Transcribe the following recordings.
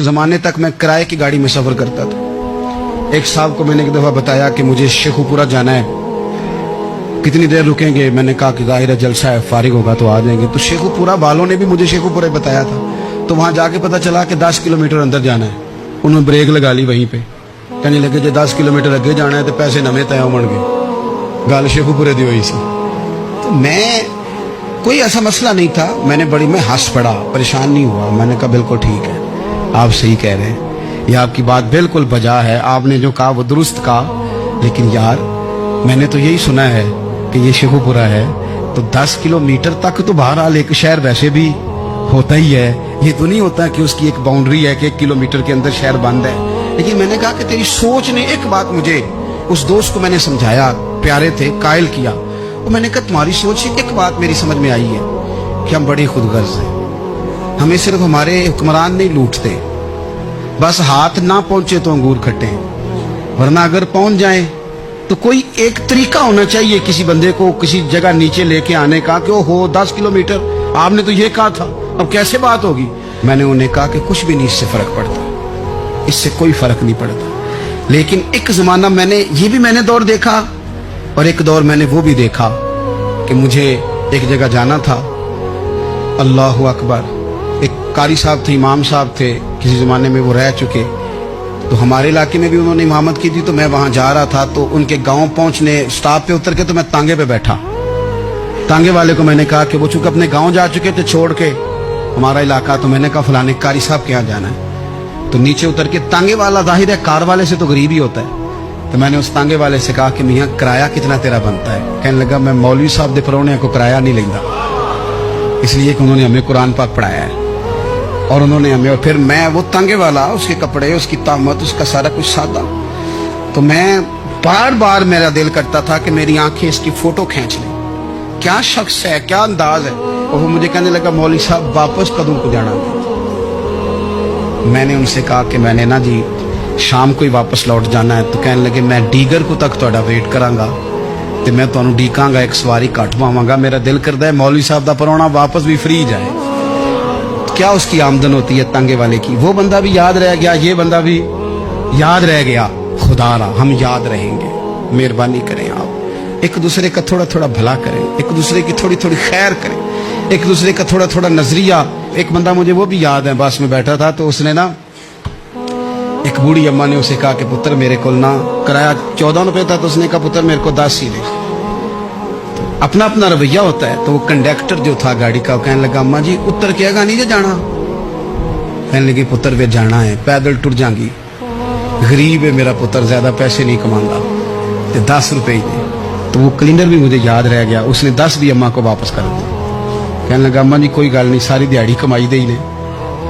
ज़माने तक मैं किराए की गाड़ी में सफ़र करता था। एक साहब को मैंने एक दफ़ा बताया कि मुझे शेखुपुरा जाना है, कितनी देर रुकेंगे? मैंने कहा कि ज़ाहिर है जलसा है, फारिग होगा तो आ जाएंगे। तो शेखुपुरा वालों ने भी मुझे शेखुपुरा बताया था। तो वहाँ जाके पता चला कि 10 किलोमीटर अंदर जाना है। उन्होंने ब्रेक लगा ली वहीं पे, कहने लगे जो 10 किलोमीटर अगे जाना है तो पैसे नवे तय बन गए। गल शेखुपुरे दी हुई सी। तो मैं कोई ऐसा मसला नहीं था, मैं हंस पड़ा, परेशान नहीं हुआ। मैंने कहा बिल्कुल ठीक है, आप सही कह रहे हैं, ये आपकी बात बिल्कुल बजा है, आपने जो कहा वो दुरुस्त कहा। लेकिन यार मैंने तो यही सुना है कि ये शेखुपुरा है, तो 10 किलोमीटर तक तो बहरहाल एक शहर वैसे भी होता ही है। ये तो नहीं होता कि उसकी एक बाउंड्री है कि 1 किलोमीटर के अंदर शहर बंद है। लेकिन मैंने कहा कि तेरी सोच ने एक बात मुझे, उस दोस्त को मैंने समझाया, प्यारे थे, कायल किया। तो मैंने कहा तुम्हारी सोच से एक बात मेरी समझ में आई है कि हम बड़े खुदगर्ज हैं। हमें सिर्फ हमारे हुक्मरान नहीं लूटते, बस हाथ ना पहुंचे तो अंगूर खट्टे हैं, वरना अगर पहुंच जाए तो कोई एक तरीका होना चाहिए किसी बंदे को किसी जगह नीचे लेके आने का कि हो 10 किलोमीटर आपने तो ये कहा था, अब कैसे बात होगी? मैंने उन्हें कहा कि कुछ भी नहीं इससे फर्क पड़ता, इससे कोई फर्क नहीं पड़ता। लेकिन एक जमाना मैंने दौर देखा, और एक दौर मैंने वो भी देखा कि मुझे एक जगह जाना था। अल्लाहु अकबर, एक कारी साहब थे, इमाम साहब थे, किसी ज़माने में वो रह चुके, तो हमारे इलाके में भी उन्होंने इमामत की थी। तो मैं वहाँ जा रहा था, तो उनके गांव पहुँचने स्टॉप पे उतर के तो मैं तांगे पे बैठा। तांगे वाले को मैंने कहा कि वो चूंकि अपने गांव जा चुके थे छोड़ के हमारा इलाका, तो मैंने कहा फलाने कारी साहब के यहाँ जाना है। तो नीचे उतर के तांगे वाला, जाहिर है कार वाले से तो गरीब ही होता है, तो मैंने उस तांगे वाले से कहा कि मियाँ किराया कितना तेरा बनता है? कहने लगा मैं मौलवी साहब दे परौने को किराया नहीं लेंदा, इसलिए कि उन्होंने हमें कुरान पाक पढ़ाया है और उन्होंने हमें। और फिर मैं वो तांगे वाला, उसके कपड़े, उसकी तामत, उसका सारा कुछ सादा, तो मैं बार बार मेरा दिल करता था कि मेरी आंखें इसकी फोटो खींच लें, क्या शख्स है, क्या अंदाज है। और वो मुझे कहने लगा मौलवी साहब वापस कदों को जाना? मैंने उनसे कहा कि मैंने ना जी शाम को ही वापस लौट जाना है। तो कहने लगे मैं डीगर को तक तुहाडा वेट करांगा ते मैं तुहानू डीकांगा, एक सवारी घट पावांगा। मेरा दिल करता है मौलवी साहब दा परौना वापस भी फ्री जाए। क्या उसकी आमदन होती है तांगे वाले की? वो बंदा भी याद रह गया, ये बंदा भी याद रह गया। खुदारा हम याद रहेंगे, मेहरबानी करें आप एक दूसरे का थोड़ा थोड़ा भला करें, एक दूसरे की थोड़ी थोड़ी खैर करें, एक दूसरे का थोड़ा थोड़ा नजरिया। एक बंदा मुझे वो भी याद है, बस में बैठा था, तो उसने ना, एक बूढ़ी अम्मा ने उसे कहा कि पुत्र मेरे को ना किराया 14 रुपए था, तो उसने कहा पुत्र मेरे को 10 ही दे। अपना अपना रवैया होता है। तो वो कंडक्टर जो था गाड़ी का, कहने लगा अम्मा जी उतर के आगा नहीं जाना? कहने लगी पुत्र वे जाना है, पैदल टुर जाएंगी, गरीब है मेरा पुत्र, ज्यादा पैसे नहीं कमांदा, तो 10 रुपए ही दे। तो वो क्लीनर भी मुझे याद रह गया, उसने 10 भी अम्मा को वापस कर दिया। कहने लगा अम्मा जी कोई गल नहीं, सारी दिहाड़ी कमाई दे ही ने,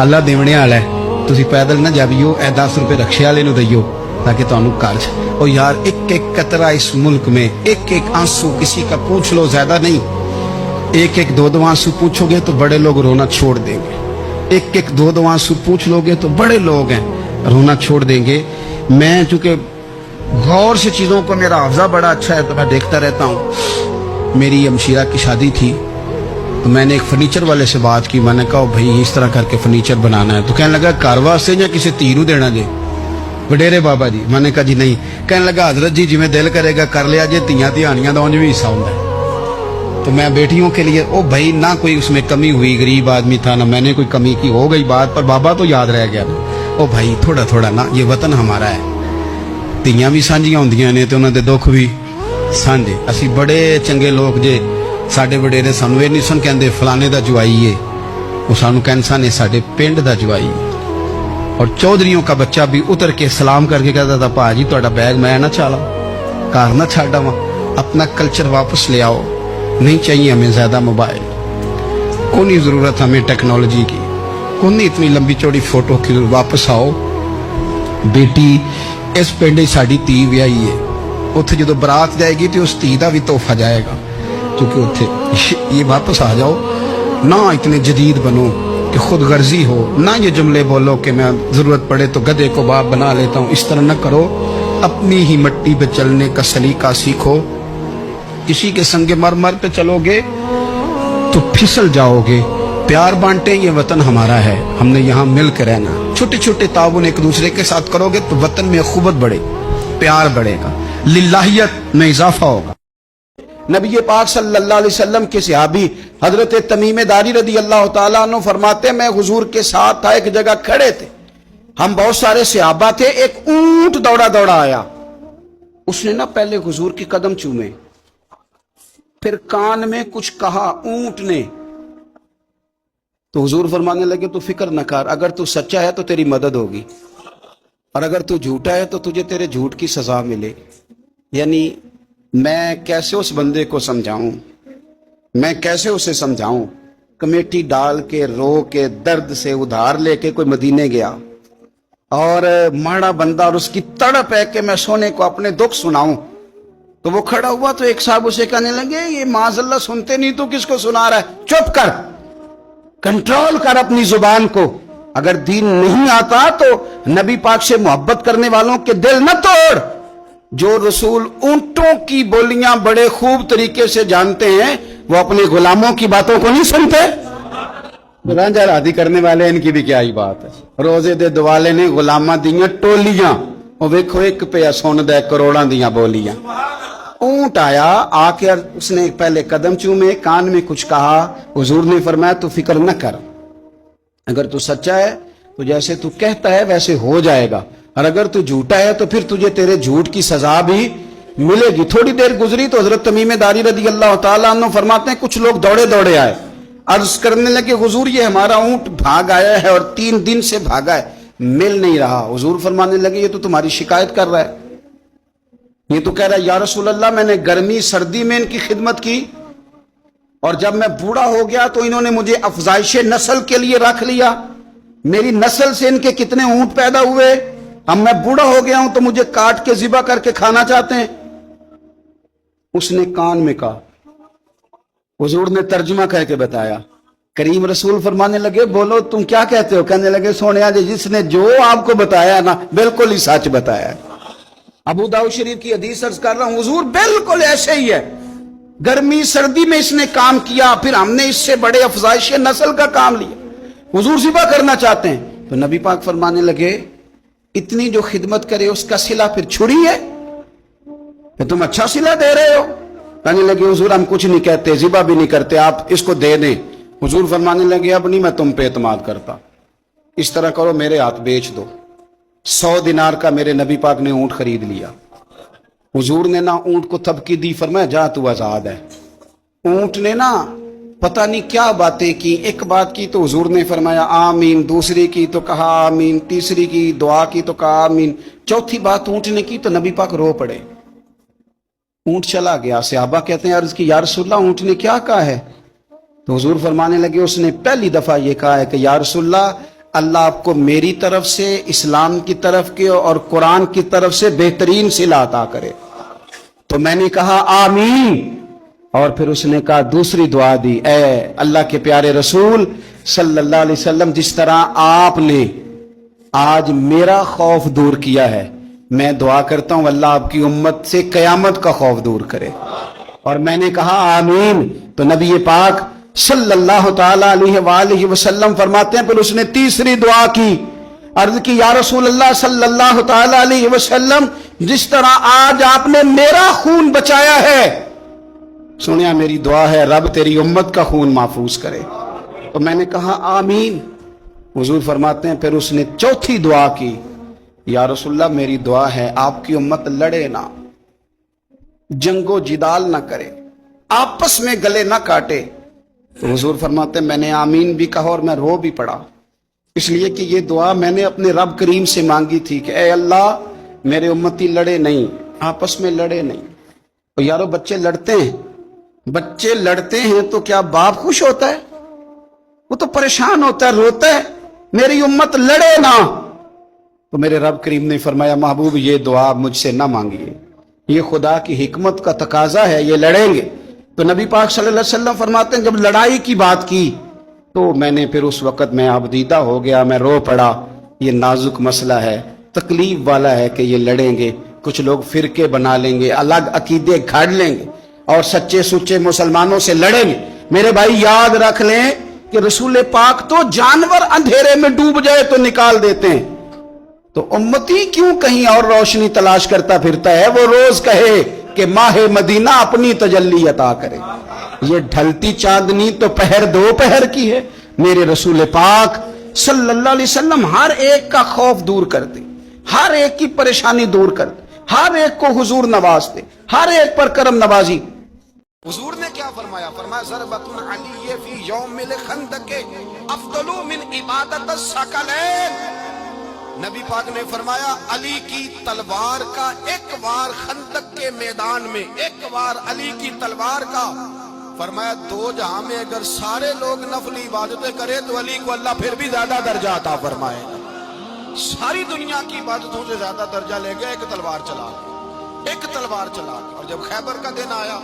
अल्लाह देवने वाला है, तुसी पैदल ना जाइयो, ए 10 रुपए रक्शे वाले नु दइयो ताकि तुहानू घर। और यार एक एक कतरा इस मुल्क में, एक एक आंसू किसी का पूछ लो, ज्यादा नहीं, एक एक दो आंसू पूछोगे तो बड़े लोग रोना छोड़ देंगे। एक एक दो आंसू पूछ लोगे तो बड़े लोग हैं रोना छोड़ देंगे। मैं चूंकि गौर से चीजों को, मेरा हाफजा बड़ा अच्छा है तो मैं देखता रहता हूँ। मेरी अमशीरा की शादी थी, तो मैंने एक फर्नीचर वाले से बात की। मैंने कहा भाई इस तरह करके फर्नीचर बनाना है। तो कहने लगा घर वास्ते या किसी धी नूं देना जे? वडेरे बाबा जी। मैंने कहा जी नहीं। कहने लगा हजरत जी जिवें दिल करेगा कर लिया जे, धीयां धियानियां दा उंज भी हिस्सा हुंदा है। तो मैं बेटियों के लिए, ओ भाई ना कोई उसमें कमी हुई, गरीब आदमी था ना मैंने कोई कमी की, हो गई बात, पर बाबा तो याद रह गया ना। ओ भाई थोड़ा थोड़ा ना, ये वतन हमारा है, धीयां भी सांझियां हुंदियां ने ते उन्हां दे दुख भी सांझे। असीं बड़े चंगे लोग जे, साडे वडेरे सानू ये नहीं सन कहंदे फलाने दा जवाई है, वो सानू कहंदे सन साडे पिंड दा जवाई है। और चौधरियों का बच्चा भी उतर के सलाम करके कहता था भाजी तुहाडा बैग मैं ना चाला, घर ना छाड़ावा, अपना कल्चर वापस ले आओ, नहीं चाहिए हमें ज्यादा मोबाइल, कोई जरूरत हमें टेक्नोलॉजी की, कोई इतनी लंबी चौड़ी फोटो की, वापस आओ। बेटी इस पिंड साडी धी व्याही है, उत्थे जो बरात जाएगी तो उस धी का भी तोहफा जाएगा, क्योंकि उत्थे ये वापस आ जाओ ना, इतने जदीद बनो कि खुद गर्जी हो ना, ये जुमले बोलो कि मैं जरूरत पड़े तो गधे को बाप बना लेता हूँ, इस तरह न करो। अपनी ही मिट्टी पे चलने का सलीका सीखो। किसी के संगे मर मर पे चलोगे तो फिसल जाओगे। प्यार बांटे, ये वतन हमारा है, हमने यहाँ मिल के रहना। छोटे छोटे ताउन एक दूसरे के साथ करोगे तो वतन में अखुवत बढ़े, प्यार बढ़ेगा, लिल्लाहियत में इजाफा होगा। नबी पाक सल्लल्लाहु अलैहि वसल्लम के सहाबी हजरत तमीम दारी रदी अल्लाह तआला अन्हु फरमाते, मैं हुजूर के साथ था, एक जगह खड़े थे, हम बहुत सारे सहाबा थे, एक ऊंट दौड़ा दौड़ा आया, उसने ना पहले हुजूर के कदम चूमे, फिर कान में कुछ कहा ऊंट ने, तो हुजूर फरमाने लगे तू फिक्र न कर, अगर तू सच्चा है तो तेरी मदद होगी, और अगर तू झूठा है तो तुझे तेरे झूठ की सजा मिले। यानी मैं कैसे उस बंदे को समझाऊं, मैं कैसे उसे समझाऊं, कमेटी डाल के रो के दर्द से उधार लेके कोई मदीने गया और माड़ा बंदा और उसकी तड़प है कि मैं सोने को अपने दुख सुनाऊं, तो वो खड़ा हुआ तो एक साहब उसे कहने लगे ये माज़अल्लाह सुनते नहीं तो किसको सुना रहा है, चुप कर, कंट्रोल कर अपनी जुबान को, अगर दीन नहीं आता तो नबी पाक से मोहब्बत करने वालों के दिल न तोड़। जो रसूल ऊंटों की बोलियां बड़े खूब तरीके से जानते हैं वो अपने गुलामों की बातों को नहीं सुनते। रांझा राधी करने वाले इनकी भी क्या ही बात है, रोजे दे दुआले ने गुलामा दियां टोलियां, वो वेखो एक पे सुन दे करोड़ां दियां बोलियां। ऊंट आया, आके उसने पहले कदम चूमे, कान में कुछ कहा, हुजूर ने फरमाया तू फिक्र न कर, अगर तू सच्चा है तो जैसे तू कहता है वैसे हो जाएगा, और अगर तू झूठा है तो फिर तुझे तेरे झूठ की सजा भी मिलेगी। थोड़ी देर गुजरी तो हजरत तमीम दारी रदी अल्लाह तआला अन्हु फरमाते हैं कुछ लोग दौड़े दौड़े आए, अर्ज करने लगे हुजूर ये हमारा ऊंट भाग आया है और 3 दिन से भागा है, मिल नहीं रहा। हुजूर फरमाने लगे ये तो तुम्हारी शिकायत कर रहा है, ये तो कह रहा है या रसूल अल्लाह मैंने गर्मी सर्दी में इनकी खिदमत की और जब मैं बूढ़ा हो गया तो इन्होंने मुझे अफजाइश नस्ल के लिए रख लिया, मेरी नस्ल से इनके कितने ऊंट पैदा हुए, अब मैं बूढ़ा हो गया हूं तो मुझे काट के ज़िबा करके खाना चाहते हैं। उसने कान में कहा, हुजूर ने तर्जुमा करके बताया, करीम रसूल फरमाने लगे बोलो तुम क्या कहते हो, कहने लगे सोनिया जी जिसने जो आपको बताया ना बिल्कुल ही सच बताया है। अबू दाऊद शरीफ की हदीस अर्ज कर रहा हूं, हुजूर बिल्कुल ऐसे ही है, गर्मी सर्दी में इसने काम किया, फिर हमने इससे बड़े अफजाइश नस्ल का काम लिया, हुजूर ज़िबा करना चाहते हैं। तो नबी पाक फरमाने लगे इतनी जो खिदमत करे उसका सिला फिर छुरी है, तो तुम अच्छा सिला दे रहे हो। कहने लगे हुजूर हम कुछ नहीं कहते, ज़िबा भी नहीं करते, आप इसको दे दें। हुजूर फरमाने लगे अब नहीं मैं तुम पे एतमाद करता, इस तरह करो मेरे हाथ बेच दो। 100 दिनार का मेरे नबी पाक ने ऊंट खरीद लिया। हुजूर ने ना ऊंट को थपकी दी, फरमाया जा तू आजाद है। ऊंट ने ना पता नहीं क्या बातें की, एक बात की तो हुजूर ने फरमाया आमीन, दूसरी की तो कहा आमीन, तीसरी की दुआ की तो कहा आमीन, चौथी बात ऊंट ने की तो नबी पाक रो पड़े। ऊंट चला गया, सहाबा कहते हैं अर्ज की या रसूलल्लाह ऊंट ने क्या कहा है, तो हुजूर फरमाने लगे उसने पहली दफा ये कहा है कि या रसूलल्लाह अल्लाह आपको मेरी तरफ से, इस्लाम की तरफ के और कुरान की तरफ से बेहतरीन सिला अता करे। तो मैंने कहा आमीन, और फिर उसने कहा दूसरी दुआ दी, ए अल्लाह के प्यारे रसूल सल्लल्लाहु अलैहि वसल्लम जिस तरह आपने आज मेरा खौफ दूर किया है, मैं दुआ करता हूं अल्लाह आपकी उम्मत से कयामत का खौफ दूर करे। और मैंने कहा आमीन। तो नबी पाक सल्लल्लाहु ताला अलैहि वसल्लम फरमाते हैं फिर उसने तीसरी दुआ की, अर्ज की या रसूल अल्लाह सल्लल्लाहु ताला अलैहि वसल्लम जिस तरह आज आपने मेरा खून बचाया है, सुनिया मेरी दुआ है रब तेरी उम्मत का खून महफूज करे। तो मैंने कहा आमीन। हुजूर फरमाते हैं फिर उसने चौथी दुआ की, या रसूलल्लाह मेरी दुआ है आपकी उम्मत लड़े ना, जंगो जिदाल ना करे, आपस में गले ना काटे। तो हुजूर फरमाते हैं मैंने आमीन भी कहा और मैं रो भी पड़ा, इसलिए कि ये दुआ मैंने अपने रब करीम से मांगी थी कि ए अल्लाह मेरे उम्मती लड़े नहीं, आपस में लड़े नहीं। तो यारो बच्चे लड़ते हैं, बच्चे लड़ते हैं तो क्या बाप खुश होता है, वो तो परेशान होता है, रोता है मेरी उम्मत लड़े ना। तो मेरे रब करीम ने फरमाया महबूब ये दुआ मुझसे ना मांगिए, ये खुदा की हिकमत का तकाजा है, ये लड़ेंगे। तो नबी पाक सल्लल्लाहु अलैहि वसल्लम फरमाते हैं जब लड़ाई की बात की तो मैंने फिर उस वक़्त मैं आबदीदा हो गया, मैं रो पड़ा, ये नाजुक मसला है, तकलीफ वाला है कि ये लड़ेंगे, कुछ लोग फिरके बना लेंगे, अलग अकीदे घाड़ लेंगे और सच्चे सुच्चे मुसलमानों से लड़ेंगे। मेरे भाई याद रख लें کہ رسول پاک تو جانور اندھیرے میں ڈوب جائے تو نکال دیتے ہیں، تو امتی کیوں کہیں اور روشنی تلاش کرتا پھرتا ہے؟ وہ روز کہے کہ ماہ مدینہ اپنی تجلی عطا کرے۔ یہ ڈھلتی چاندنی تو پہر دو پہر کی ہے۔ میرے رسول پاک صلی اللہ علیہ وسلم ہر ایک کا خوف دور کرتے، ہر ایک کی پریشانی دور کرتے، ہر ایک کو حضور نوازتے، ہر ایک پر کرم نوازی۔ حضور نے کیا فرمایا؟ فرمایا ضربۃ علی فی یوم الخندق افضل من عبادت الثقلین۔ نبی پاک نے فرمایا علی کی تلوار کا ایک وار خندق کے میدان میں، ایک وار علی کی تلوار کا، فرمایا دو جہاں میں اگر سارے لوگ نفلی عبادتیں کرے تو علی کو اللہ پھر بھی زیادہ درجہ عطا فرمائے گا۔ ساری دنیا کی عبادتوں سے زیادہ درجہ لے گئے ایک تلوار چلا کے، ایک تلوار چلا کے۔ اور جب خیبر کا دن آیا،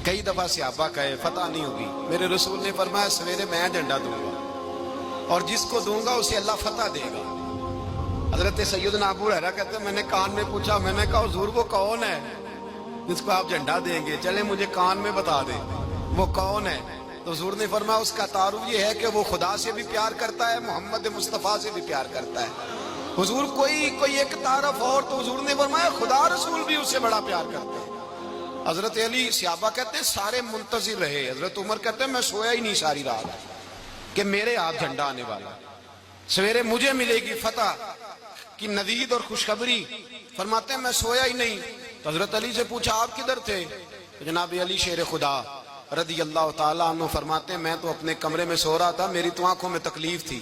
کئی دفعہ صحابہ کہے فتح نہیں ہوگی، میرے رسول نے فرمایا سویرے میں جھنڈا دوں گا اور جس کو دوں گا اسے اللہ فتح دے گا۔ حضرت سیدنا ابو ہریرہ کہتے ہیں میں نے کان میں پوچھا، میں نے کہا حضور وہ کون ہے جس کو آپ جھنڈا دیں گے؟ چلے مجھے کان میں بتا دیں وہ کون ہے۔ تو حضور نے فرمایا اس کا تعارف یہ ہے کہ وہ خدا سے بھی پیار کرتا ہے، محمد مصطفیٰ سے بھی پیار کرتا ہے۔ حضور کوئی ایک تعارف اور، تو حضور نے فرمایا خدا رسول بھی اس سے بڑا پیار کرتا ہے۔ حضرت علی، صحابہ کہتے ہیں سارے منتظر رہے، حضرت عمر کہتے ہیں میں سویا ہی نہیں ساری رات کہ میرے ہاتھ جھنڈا آنے والا، سویرے مجھے ملے گی فتح کی نوید اور خوشخبری۔ فرماتے ہیں میں سویا ہی نہیں۔ تو حضرت علی سے پوچھا آپ کدھر تھے؟ جناب علی شیر خدا رضی اللہ تعالیٰ عنہ فرماتے ہیں میں تو اپنے کمرے میں سو رہا تھا، میری تو آنکھوں میں تکلیف تھی،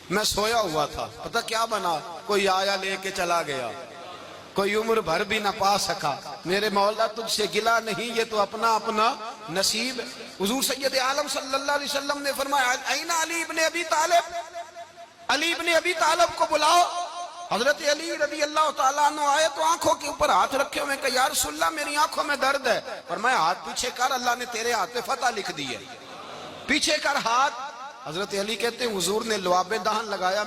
میں سویا ہوا تھا، پتہ کیا بنا؟ کوئی آیا لے کے چلا گیا، کوئی عمر بھر بھی نہ پا سکا۔ میرے مولا تجھ سے گلا نہیں، یہ تو اپنا اپنا نصیب ہے۔ حضور سید عالم صلی اللہ علیہ وسلم نے فرمایا این علی ابن ابی طالب، علی ابن ابی طالب کو بلاؤ۔ حضرت علی رضی اللہ تعالیٰ عنہ آئے تو آنکھوں کے اوپر ہاتھ رکھے ہوئے کہ یا رسول اللہ میری آنکھوں میں درد ہے۔ فرمایا ہاتھ پیچھے کر، اللہ نے تیرے ہاتھ پہ فتح لکھ دی ہے، پیچھے کر ہاتھ۔ حضرت علی کہتے ہیں حضور نے لعاب دہن لگایا،